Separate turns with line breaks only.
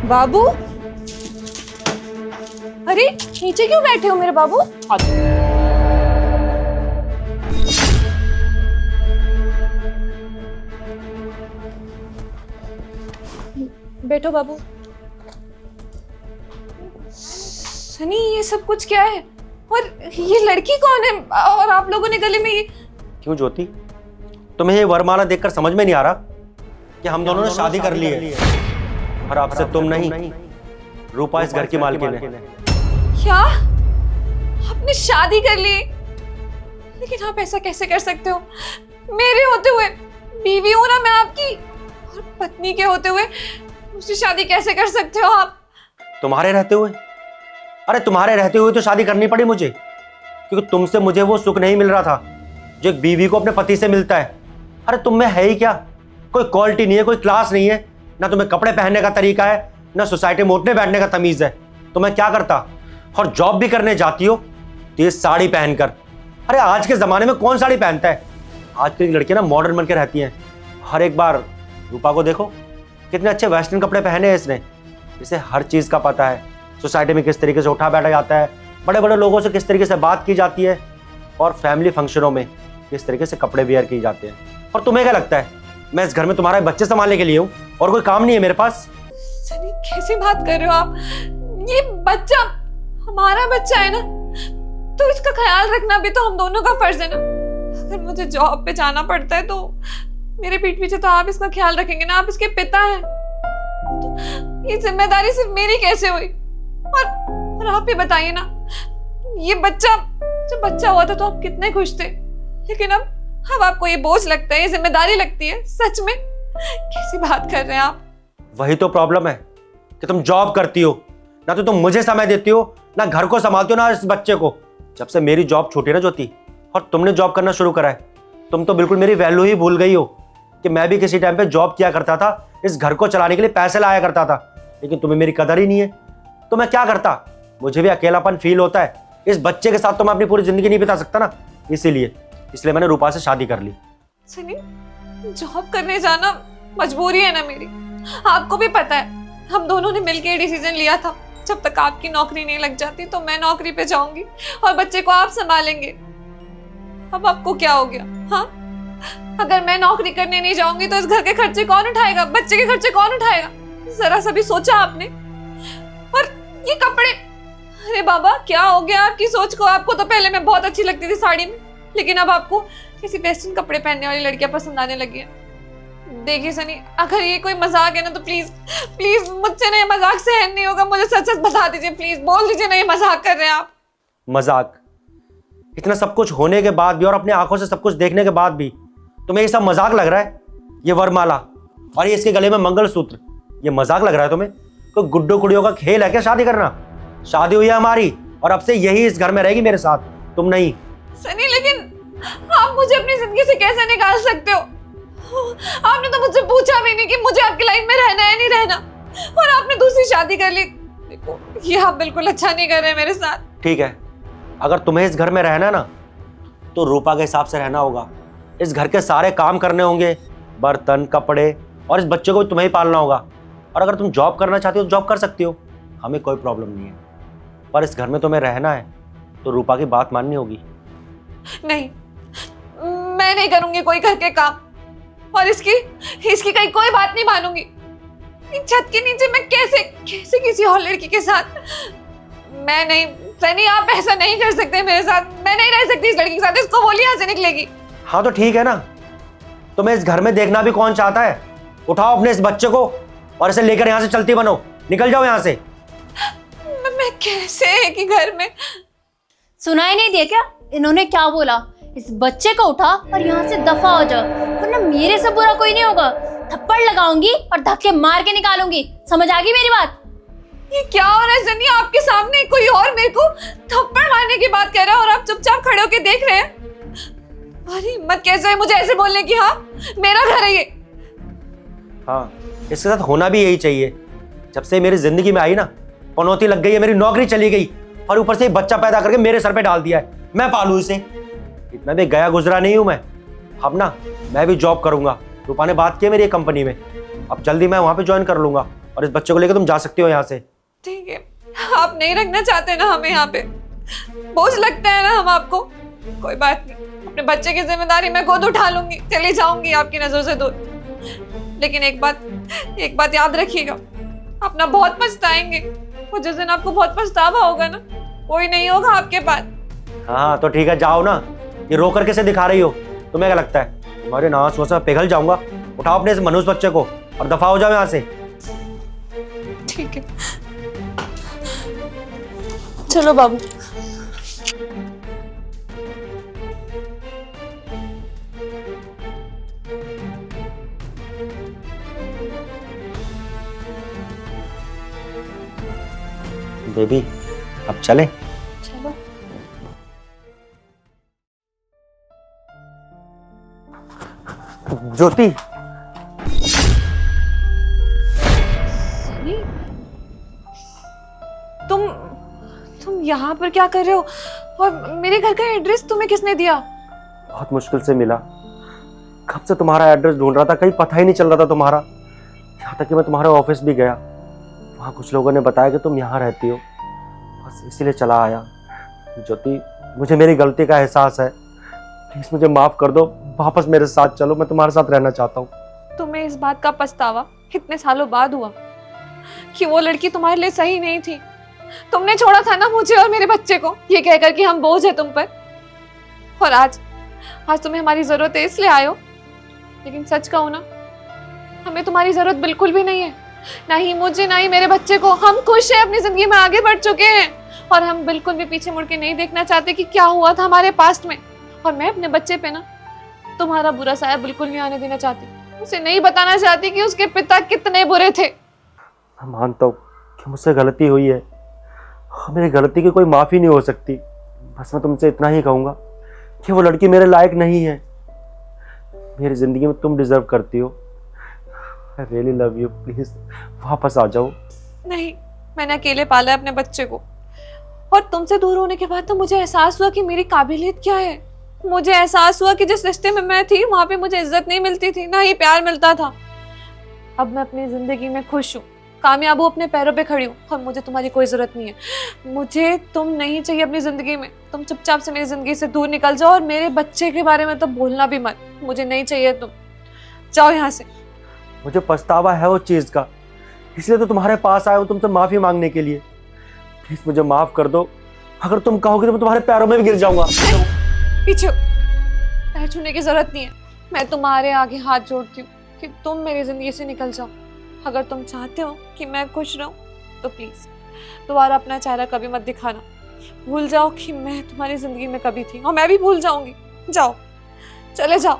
बाबू, अरे नीचे क्यों बैठे हो मेरे बाबू? बैठो बाबू। सनी, ये सब कुछ क्या है? और ये लड़की कौन है? और आप लोगों ने गले में ये
क्यों ज्योति, तुम्हें ये वरमाला देखकर समझ में नहीं आ रहा कि हम दोनों ने शादी कर ली है और आपसे तुम नहीं, रूपा इस घर की मालकिन है।
क्या? आपने शादी कर ली? लेकिन आप ऐसा कैसे कर सकते हो? मेरे होते हुए बीवी हूं ना मैं आपकी, और पत्नी के होते हुए मुझसे शादी कैसे कर सकते हो आप?
तुम्हारे रहते हुए? अरे तुम्हारे रहते हुए तो शादी करनी पड़ी मुझे, क्योंकि तुमसे मुझे वो सुख नहीं मिल रहा था जो एक बीवी को अपने पति से मिलता है। अरे तुम में है ही क्या? कोई क्वालिटी नहीं है, कोई क्लास नहीं है, ना तुम्हें कपड़े पहनने का तरीका है, ना सोसाइटी में उठने बैठने का तमीज है। तो मैं क्या करता? और जॉब भी करने जाती हो तो ये साड़ी पहनकर। अरे आज के जमाने में कौन साड़ी पहनता है? आज की लड़कियां ना मॉडर्न बन के रहती हैं। हर एक बार रूपा को देखो, कितने अच्छे वेस्टर्न कपड़े पहने हैं इसने। इसे हर चीज़ का पता है, सोसाइटी में किस तरीके से उठा बैठा जाता है, बड़े बड़े लोगों से किस तरीके से बात की जाती है, और फैमिली फंक्शनों में किस तरीके से कपड़े वेयर किए जाते हैं। और तुम्हें क्या लगता है मैं इस घर में तुम्हारे बच्चे संभालने के लिए हूँ और कोई काम नहीं है मेरे पास?
सनी, कैसी बात कर रहे हो आप? ये बच्चा हमारा बच्चा है ना, तो इसका ख्याल रखना भी तो हम दोनों का फर्ज है ना। अगर मुझे जॉब पे जाना पड़ता है तो मेरे पीठ पीछे तो आप इसका ख्याल रखेंगे ना, आप इसके पिता हैं। तो ये जिम्मेदारी सिर्फ मेरी कैसे हुई? और आप ही बताइए ना, ये बच्चा जब बच्चा हुआ था तो आप कितने खुश थे, लेकिन अब आपको ये बोझ लगता है, ये जिम्मेदारी लगती है। सच में कैसी बात कर रहे हैं आप?
वही तो प्रॉब्लम है कि तुम जॉब करती हो, ना तो तुम मुझे समय देती हो, ना घर को संभालती हो, ना इस बच्चे को। जब से मेरी जॉब छूटी ना ज्योति, और तुमने जॉब करना शुरू करा है, तुम तो बिल्कुल मेरी वैल्यू ही भूल गई हो कि मैं भी किसी टाइम पे जॉब किया करता था, इस घर को चलाने के लिए पैसे लाया करता था। लेकिन तुम्हें मेरी कदर ही नहीं है। तो मैं क्या करता? मुझे भी अकेलापन फील होता है। इस बच्चे के साथ तो मैं अपनी पूरी जिंदगी नहीं बिता सकता ना, इसलिए मैंने रूपा से शादी कर ली।
सनी, जॉब करने जाना मजबूरी है ना मेरी। आपको भी पता है हम दोनों ने मिलकर ये डिसीजन लिया था, जब तक आपकी नौकरी नहीं लग जाती तो मैं नौकरी पे जाऊंगी और बच्चे को आप संभालेंगे। अब आपको क्या हो गया? हाँ, अगर मैं नौकरी करने नहीं जाऊंगी तो इस घर के खर्चे कौन उठाएगा? बच्चे के खर्चे कौन उठाएगा? जरा सा भी सोचा आपने? और ये कपड़े, अरे बाबा क्या हो गया आपकी सोच को? आपको तो पहले मैं बहुत अच्छी लगती थी साड़ी में, लेकिन अब आपको किसी वेस्टर्न कपड़े पहनने वाली लड़कियां पसंद आने लगी है। देखिए सनी, अगर ये कोई मजाक है ना तो प्लीज प्लीज मुझसे ना ये मजाक सहन नहीं होगा। मुझे सच सच बता दीजिए, प्लीज बोल दीजिए ना ये मजाक कर रहे हैं आप।
मजाक? इतना सब कुछ होने के बाद भी और अपने आंखों से सब कुछ देखने के बाद भी तुम्हें ये सब मजाक लग रहा है? ये वरमाला और ये इसके गले में मंगलसूत्र, ये मजाक लग रहा है तुम्हें? कोई गुड्डो कुड़ियों का खेल है क्या शादी करना? शादी हुई है हमारी और अब से यही इस घर में रहेगी मेरे साथ, तुम नहीं।
सनी, लेकिन आप मुझे अपनी जिंदगी से कैसे निकाल सकते हो? आपने तो मुझसे पूछा भी नहीं कि मुझे आपकी लाइफ में रहना है नहीं रहना, और आपने दूसरी शादी कर ली। देखो, ये आप बिल्कुल अच्छा नहीं कर रहे मेरे साथ।
ठीक है, अगर तुम्हें इस घर में रहना है ना तो रूपा के हिसाब से रहना होगा। इस घर के सारे काम करने होंगे, बर्तन, कपड़े, और इस बच्चे को भी तुम्हें ही पालना होगा। और अगर तुम जॉब करना चाहती हो तो जॉब कर सकती हो, हमें कोई प्रॉब्लम नहीं है। पर इस घर में तुम्हें रहना है तो रूपा की बात माननी होगी।
नहीं, मैं नहीं करूंगी कोई घर के काम, और इसकी कहीं कोई बात नहीं मानूंगी। छत के नीचे मैं कैसे किसी और लड़की के साथ? मैं नहीं सनी, आप ऐसा नहीं कर सकते मेरे साथ। मैं नहीं रह सकती इस लड़की के साथ, इसको बोलिए यहाँ से निकलेगी।
हाँ तो ठीक है ना, तुम्हें इस घर में देखना भी कौन चाहता है? उठाओ अपने इस बच्चे को और इसे लेकर यहाँ से चलती बनो, निकल जाओ यहाँ से।
मैं कैसे एक ही घर में?
सुनाई नहीं दिया क्या इन्होंने क्या बोला? इस बच्चे को उठा और यहाँ से दफा हो जाओ, वरना मेरे से बुरा कोई नहीं होगा। थप्पड़ लगाऊंगी और धक्के मार के निकालूंगी, समझ आ गई मेरी बात?
ये क्या हो रहा है सनी? आपके सामने कोई और मेरे को थप्पड़ मारने की बात कह रहा है और आप चुपचाप खड़े होके देख रहे हैं। अरे हिम्मत कैसे है मुझे ऐसे बोलने की? हाँ, मेरा घर है ये।
हाँ, इसके साथ होना भी यही चाहिए। जब से मेरी जिंदगी में आई ना, पनौती लग गई है, मेरी नौकरी चली गई और ऊपर से बच्चा पैदा करके मेरे सर पे डाल दिया है। मैं पालू इसे? इतना भी गया गुजरा नहीं हूं मैं। अब ना मैं भी जॉब करूंगा। रूपा ने बात की है मेरी कंपनी में, अब जल्दी मैं वहां पे ज्वाइन कर लूंगा और इस बच्चे को लेकर तुम जा सकती हो यहाँ से।
ठीक है, आप नहीं रखना चाहते ना हमें यहाँ पे, बोझ लगता है ना हम आपको, कोई बात नहीं, अपने बच्चे की जिम्मेदारी मैं खुद उठा लूंगी, चली जाऊंगी आपकी नजरों से दूर। लेकिन एक बात याद रखिएगा, आप ना बहुत पछताएंगे, और जिस दिन आपको बहुत पछतावा होगा ना, कोई नहीं होगा आपके पास।
हाँ तो ठीक है, जाओ ना, ये रो कर कैसे दिखा रही हो? तुम्हें क्या लगता है तुम्हारे नाम सोच में पिघल जाऊंगा? उठाओ अपने इस मनुष्य बच्चे को और दफा हो जाओ यहाँ से।
ठीक है, चलो बाबू।
बेबी अब चले?
चलो।
ज्योति,
सनी, तुम यहाँ पर क्या कर रहे हो? और मेरे घर का एड्रेस तुम्हें किसने दिया?
बहुत मुश्किल से मिला, कब से तुम्हारा एड्रेस ढूंढ रहा था, कहीं पता ही नहीं चल रहा था तुम्हारा। यहाँ तक कि मैं तुम्हारे ऑफिस भी गया, वहाँ कुछ लोगों ने बताया कि तुम यहाँ रहती हो, बस इसीलिए चला आया। ज्योति, मुझे मेरी गलती का एहसास है, प्लीज मुझे माफ कर दो, वापस मेरे साथ चलो, मैं तुम्हारे साथ रहना चाहता हूँ।
तुम्हें इस बात का पछतावा इतने सालों बाद हुआ कि वो लड़की तुम्हारे लिए सही नहीं थी? तुमने छोड़ा था ना मुझे और मेरे बच्चे को, ये कहकर कि हम बोझ है तुम पर। और आज तुम्हें हमारी जरूरत है इसलिए आए हो, लेकिन सच कहूं ना, हमें तुम्हारी जरूरत बिल्कुल भी नहीं है, ना ही मुझे ना ही मेरे बच्चे को। हम खुश हैं, अपनी जिंदगी में आगे बढ़ चुके हैं, और हम बिल्कुल भी पीछे मुड़ के नहीं देखना चाहते कि क्या हुआ था हमारे पास्ट में। और मैं अपने बच्चे पे ना तुम्हारा बुरा साया बिल्कुल नहीं आने देना चाहती, उसे नहीं बताना चाहती कि उसके पिता कितने बुरे थे।
मैं मानता हूँ कि मुझसे गलती हुई है, मेरी गलती की कोई माफ़ी नहीं हो सकती। बस मैं तुमसे इतना ही कहूँगा कि वो लड़की मेरे लायक नहीं है, मेरी ज़िंदगी में तुम डिजर्व करती हो। I really love you, please वापस आ जाओ।
नहीं, मैंने अकेले पाला है अपने बच्चे को, और तुमसे दूर होने के बाद तो मुझे एहसास हुआ कि मेरी काबिलियत क्या है। मुझे एहसास हुआ कि जिस रिश्ते में मैं थी वहां पे मुझे इज्जत नहीं मिलती थी, ना ही प्यार मिलता था। अब मैं अपनी जिंदगी में खुश हूँ, कामयाब हूँ, अपने पैरों पे खड़ी हूँ, और मुझे तुम्हारी कोई जरूरत नहीं है। मुझे तुम नहीं चाहिए अपनी जिंदगी में। तुम चुपचाप से मेरी जिंदगी से दूर निकल जाओ, और मेरे बच्चे के बारे में तो बोलना भी मत, मुझे नहीं चाहिए तुम। जाओ यहाँ से।
मुझे पछतावा है उस चीज़ का, इसलिए तो तुम्हारे पास आया हूँ तुमसे माफ़ी मांगने के लिए। प्लीज़ मुझे माफ़ कर दो, अगर तुम कहोगे तो मैं तुम्हारे पैरों में भी गिर जाऊंगा।
पीछे पैर छूने की जरूरत नहीं है, मैं तुम्हारे आगे हाथ जोड़ती हूँ कि तुम मेरी जिंदगी से निकल जाओ। अगर तुम चाहते हो कि मैं खुश रहूं तो प्लीज दोबारा अपना चेहरा कभी मत दिखाना। भूल जाओ कि मैं तुम्हारी जिंदगी में कभी थी, और मैं भी भूल जाऊंगी। जाओ, चले जाओ।